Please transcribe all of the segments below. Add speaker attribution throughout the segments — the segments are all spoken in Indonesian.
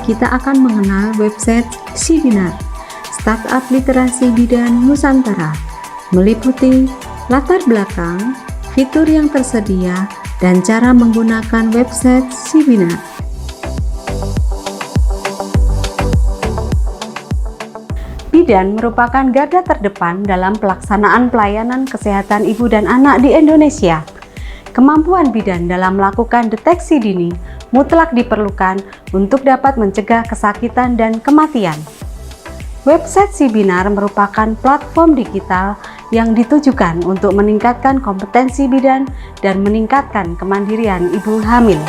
Speaker 1: kita akan mengenal website Sibinar, startup literasi bidan Nusantara, meliputi latar belakang, fitur yang tersedia, dan cara menggunakan website Sibinar. Bidan merupakan garda terdepan dalam pelaksanaan pelayanan kesehatan ibu dan anak di Indonesia. Kemampuan bidan dalam melakukan deteksi dini mutlak diperlukan untuk dapat mencegah kesakitan dan kematian. Website Sibinar merupakan platform digital yang ditujukan untuk meningkatkan kompetensi bidan dan meningkatkan kemandirian ibu hamil.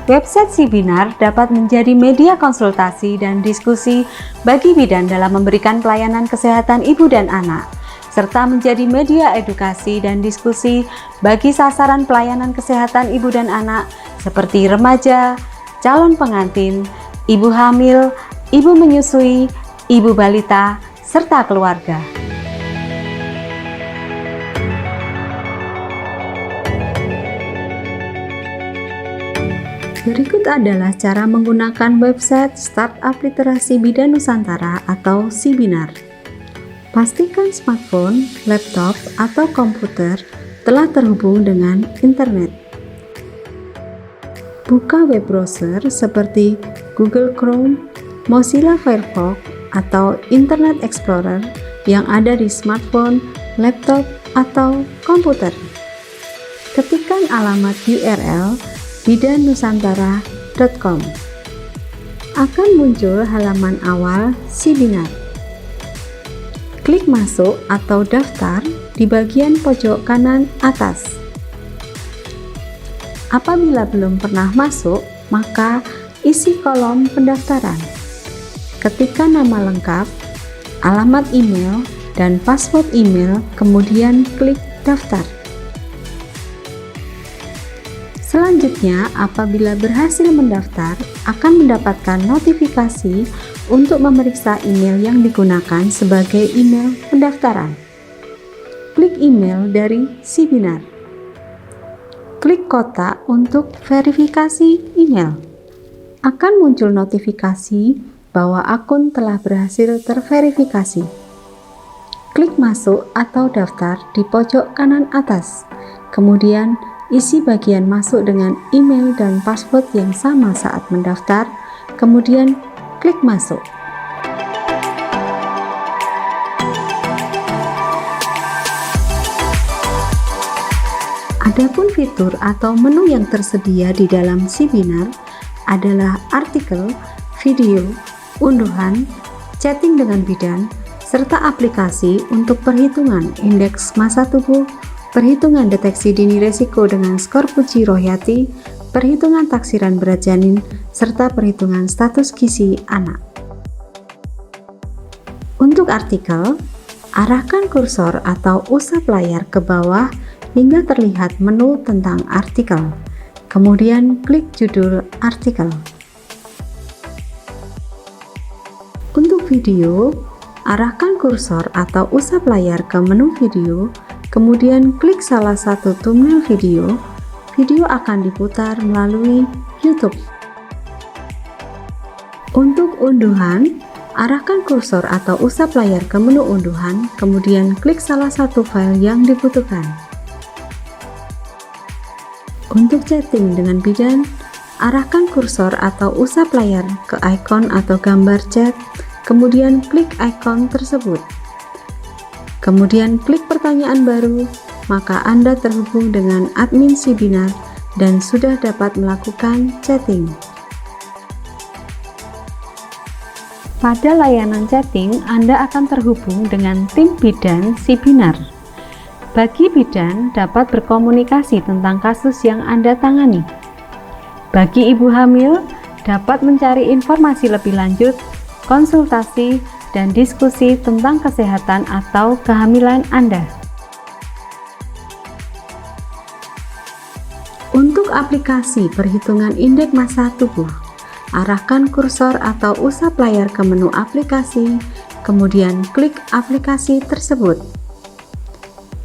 Speaker 1: Website Sibinar dapat menjadi media konsultasi dan diskusi bagi bidan dalam memberikan pelayanan kesehatan ibu dan anak, serta menjadi media edukasi dan diskusi bagi sasaran pelayanan kesehatan ibu dan anak seperti remaja, calon pengantin, ibu hamil, ibu menyusui, ibu balita, serta keluarga. Berikut adalah cara menggunakan website Startup Literasi Bidan Nusantara atau Sibinar. Pastikan smartphone, laptop, atau komputer telah terhubung dengan internet. Buka web browser seperti Google Chrome, Mozilla Firefox, atau Internet Explorer yang ada di smartphone, laptop, atau komputer. Ketikkan alamat URL bidannusantara.com. Akan muncul halaman awal Sibinar. Klik masuk atau daftar di bagian pojok kanan atas. Apabila belum pernah masuk, maka isi kolom pendaftaran. Ketikkan nama lengkap, alamat email, dan password email, kemudian klik daftar. Selanjutnya, apabila berhasil mendaftar, akan mendapatkan notifikasi untuk memeriksa email yang digunakan sebagai email pendaftaran. Klik email dari Sibinar. Klik kotak untuk verifikasi email. Akan muncul notifikasi bahwa akun telah berhasil terverifikasi. Klik masuk atau daftar di pojok kanan atas. Kemudian, isi bagian masuk dengan email dan password yang sama saat mendaftar, kemudian klik masuk. Adapun fitur atau menu yang tersedia di dalam Sibinar adalah artikel, video, unduhan, chatting dengan bidan, serta aplikasi untuk perhitungan indeks massa tubuh, perhitungan deteksi dini resiko dengan skor Puji Rohyati, perhitungan taksiran berat janin, serta perhitungan status gizi anak. Untuk artikel, arahkan kursor atau usap layar ke bawah hingga terlihat menu tentang artikel. Kemudian klik judul artikel. Untuk video, arahkan kursor atau usap layar ke menu video, kemudian klik salah satu thumbnail video. Video akan diputar melalui YouTube. Untuk unduhan, arahkan kursor atau usap layar ke menu unduhan, kemudian klik salah satu file yang dibutuhkan. Untuk chatting dengan bidan, arahkan kursor atau usap layar ke ikon atau gambar chat, kemudian klik ikon tersebut. Kemudian klik pertanyaan baru, maka Anda terhubung dengan admin Sibinar dan sudah dapat melakukan chatting. Pada layanan chatting, Anda akan terhubung dengan tim bidan Sibinar. Bagi bidan dapat berkomunikasi tentang kasus yang Anda tangani. Bagi ibu hamil, dapat mencari informasi lebih lanjut, konsultasi, dan diskusi tentang kesehatan atau kehamilan Anda. Untuk aplikasi perhitungan indeks massa tubuh, arahkan kursor atau usap layar ke menu aplikasi, kemudian klik aplikasi tersebut.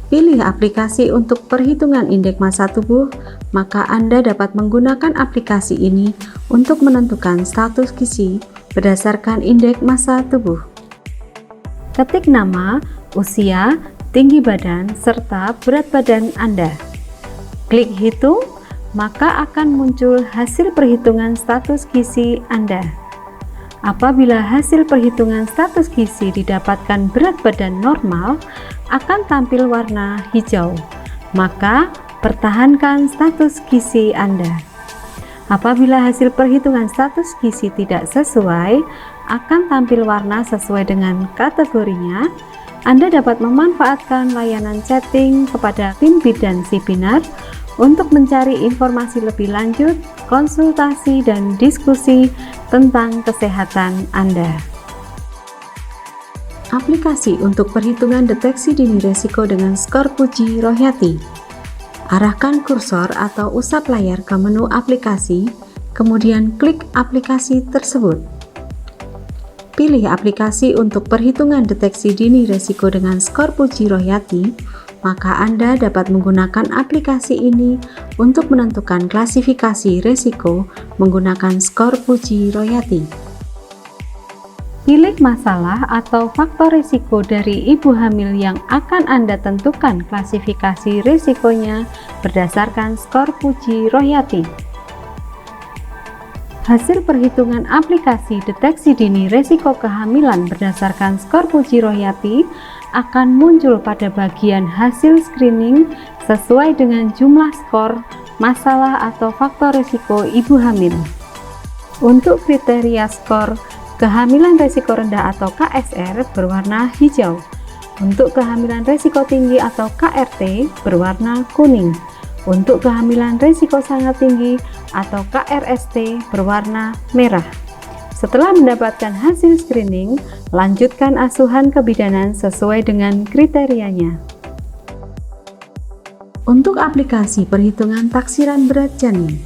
Speaker 1: Pilih aplikasi untuk perhitungan indeks massa tubuh, maka Anda dapat menggunakan aplikasi ini untuk menentukan status gizi berdasarkan indeks massa tubuh. Ketik nama, usia, tinggi badan, serta berat badan Anda. Klik hitung, maka akan muncul hasil perhitungan status gizi Anda. Apabila hasil perhitungan status gizi didapatkan berat badan normal, akan tampil warna hijau, maka pertahankan status gizi Anda. Apabila hasil perhitungan status gizi tidak sesuai, akan tampil warna sesuai dengan kategorinya. Anda dapat memanfaatkan layanan chatting kepada tim bidan Sibinar untuk mencari informasi lebih lanjut, konsultasi, dan diskusi tentang kesehatan Anda. Aplikasi untuk perhitungan deteksi dini risiko dengan skor Puji Rohyati. Arahkan kursor atau usap layar ke menu aplikasi, kemudian klik aplikasi tersebut. Pilih aplikasi untuk perhitungan deteksi dini risiko dengan skor Puji Rohyati, maka Anda dapat menggunakan aplikasi ini untuk menentukan klasifikasi risiko menggunakan skor Puji Rohyati. Pilih masalah atau faktor risiko dari ibu hamil yang akan Anda tentukan klasifikasi risikonya berdasarkan skor Puji Rohyati. Hasil perhitungan aplikasi deteksi dini risiko kehamilan berdasarkan skor Puji Rohyati akan muncul pada bagian hasil screening sesuai dengan jumlah skor, masalah atau faktor risiko ibu hamil. Untuk kriteria skor kehamilan risiko rendah atau KSR berwarna hijau. Untuk kehamilan risiko tinggi atau KRT berwarna kuning. Untuk kehamilan risiko sangat tinggi atau KRST berwarna merah. Setelah mendapatkan hasil screening, lanjutkan asuhan kebidanan sesuai dengan kriterianya. Untuk aplikasi perhitungan taksiran berat janin,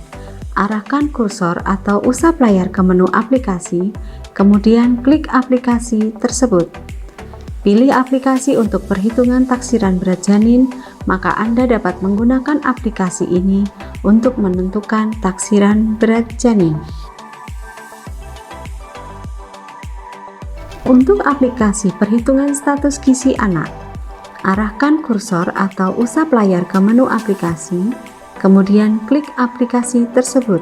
Speaker 1: arahkan kursor atau usap layar ke menu aplikasi, kemudian klik aplikasi tersebut. Pilih aplikasi untuk perhitungan taksiran berat janin, maka Anda dapat menggunakan aplikasi ini untuk menentukan taksiran berat janin. Untuk aplikasi perhitungan status gizi anak, arahkan kursor atau usap layar ke menu aplikasi, kemudian klik aplikasi tersebut.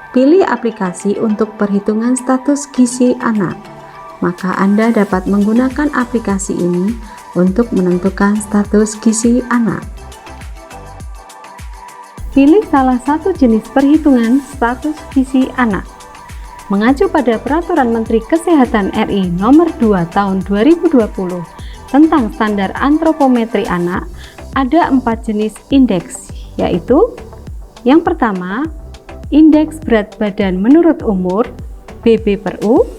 Speaker 1: Pilih aplikasi untuk perhitungan status gizi anak, maka Anda dapat menggunakan aplikasi ini untuk menentukan status gizi anak. Pilih salah satu jenis perhitungan status gizi anak. Mengacu pada Peraturan Menteri Kesehatan RI Nomor 2 Tahun 2020 tentang standar antropometri anak, ada 4 jenis indeks, yaitu yang pertama, indeks berat badan menurut umur BB/U,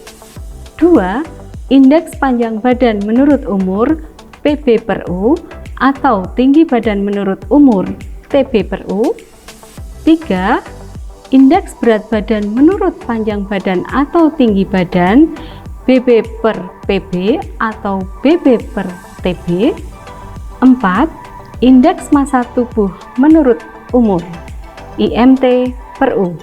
Speaker 1: 2. Indeks panjang badan menurut umur PB/U atau tinggi badan menurut umur TB/U, 3. Indeks berat badan menurut panjang badan atau tinggi badan BB/PB atau BB/TB, 4. Indeks massa tubuh menurut umur IMT/U.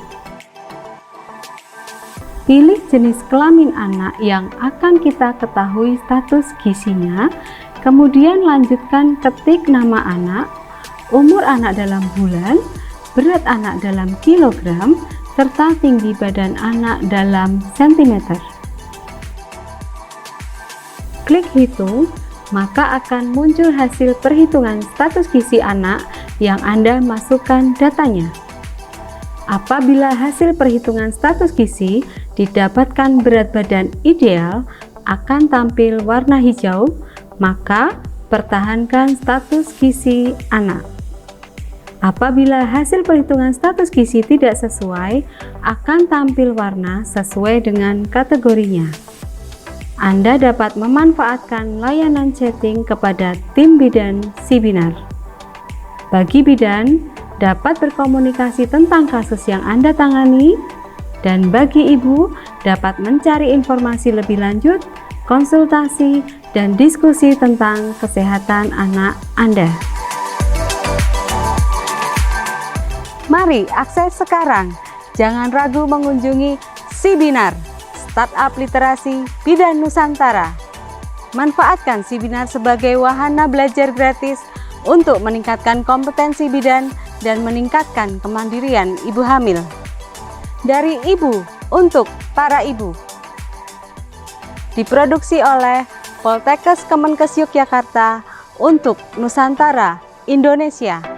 Speaker 1: Pilih jenis kelamin anak yang akan kita ketahui status gizinya, kemudian lanjutkan ketik nama anak, umur anak dalam bulan, berat anak dalam kilogram, serta tinggi badan anak dalam sentimeter. Klik hitung, maka akan muncul hasil perhitungan status gizi anak yang Anda masukkan datanya. Apabila hasil perhitungan status gizi didapatkan berat badan ideal akan tampil warna hijau, maka pertahankan status gizi anak. Apabila hasil perhitungan status gizi tidak sesuai, akan tampil warna sesuai dengan kategorinya. Anda dapat memanfaatkan layanan chatting kepada tim bidan Sibinar. Bagi bidan, dapat berkomunikasi tentang kasus yang Anda tangani, dan bagi ibu, dapat mencari informasi lebih lanjut, konsultasi, dan diskusi tentang kesehatan anak Anda. Mari akses sekarang. Jangan ragu mengunjungi Sibinar, Startup Literasi Bidan Nusantara. Manfaatkan Sibinar sebagai wahana belajar gratis untuk meningkatkan kompetensi bidan dan meningkatkan kemandirian ibu hamil. Dari ibu untuk para ibu. Diproduksi oleh Poltekkes Kemenkes Yogyakarta untuk Nusantara, Indonesia.